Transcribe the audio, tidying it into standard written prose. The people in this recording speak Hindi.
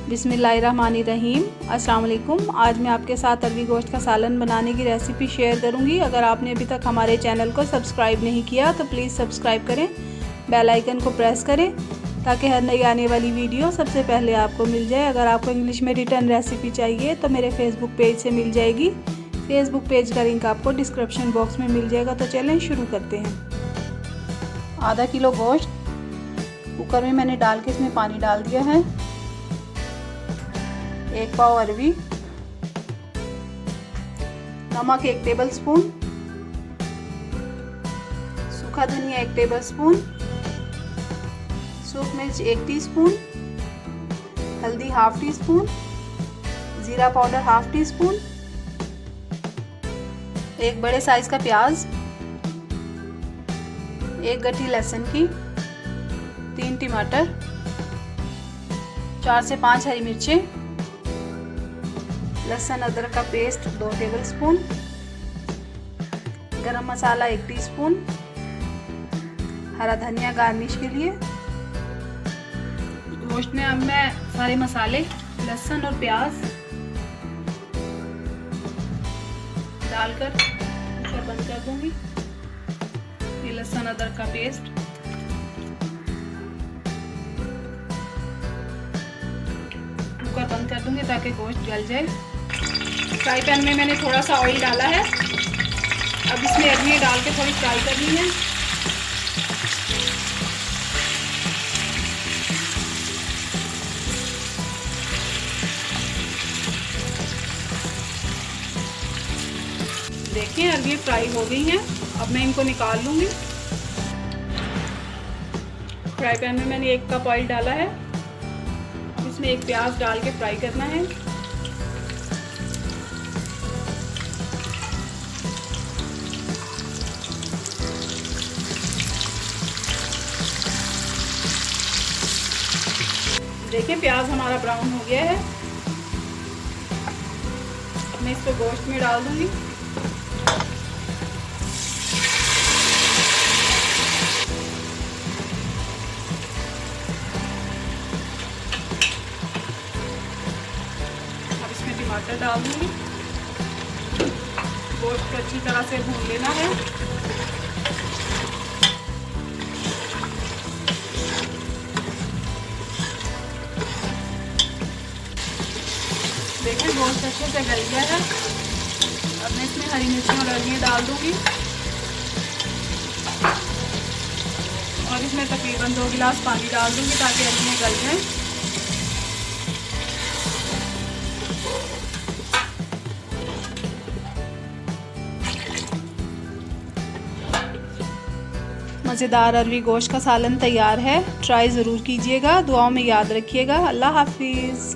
बिस्मिल्लाहिर्रहमानिर्रहीम। अस्सलाम वालेकुम। आज मैं आपके साथ अरवी गोश्त का सालन बनाने की रेसिपी शेयर करूंगी। अगर आपने अभी तक हमारे चैनल को सब्सक्राइब नहीं किया तो प्लीज़ सब्सक्राइब करें, बेल आइकन को प्रेस करें ताकि हर नई आने वाली वीडियो सबसे पहले आपको मिल जाए। अगर आपको इंग्लिश में रिटर्न रेसिपी चाहिए तो मेरे फेसबुक पेज से मिल जाएगी। फेसबुक पेज का लिंक आपको डिस्क्रिप्शन बॉक्स में मिल जाएगा। तो चलें शुरू करते हैं। आधा किलो गोश्त कुकर में मैंने डाल के इसमें पानी डाल दिया है। 1 पाव अरवी, नमक 1 टेबल स्पून, सूखा धनिया 1 टेबल स्पून, सूख मिर्च 1 टीस्पून, हल्दी ½ टीस्पून, जीरा पाउडर ½ टीस्पून, 1 बड़े साइज का प्याज, 1 गट्ठी लहसुन की, 3 टमाटर, 4 से 5 हरी मिर्चें, लहसुन अदरक का पेस्ट 2 टेबल स्पून, गरम मसाला 1 टीस्पून, हरा धनिया गार्निश के लिए। गोश्त में अब मैं सारे मसाले लहसुन और प्याज डालकर कुकर बंद कर दूंगी। ये लहसुन अदरक का पेस्ट, कुकर बंद कर दूंगी ताकि गोश्त गल जाए। फ्राई पैन में मैंने थोड़ा सा ऑयल डाला है। अब इसमें अरवी डाल के थोड़ी फ्राई करनी है। देखिए अरवी फ्राई हो गई हैं। अब मैं इनको निकाल लूंगी। फ्राई पैन में मैंने 1 कप ऑयल डाला है। इसमें 1 प्याज डाल के फ्राई करना है। देखिए प्याज हमारा ब्राउन हो गया है। अब मैं इसको गोश्त में डाल दूंगी। अब इसमें टमाटर डाल दूंगी। गोश्त को अच्छी तरह से भून लेना है। देखिए गोश्त अच्छे से गल गया है। अब मैं इसमें हरी मिर्ची और अरवी डाल दूंगी और इसमें तकरीबन 2 गिलास पानी डाल दूंगी ताकि अरवी गल जाए। मज़ेदार अरवी गोश्त का सालन तैयार है। ट्राई ज़रूर कीजिएगा। दुआओं में याद रखिएगा। अल्लाह हाफिज़।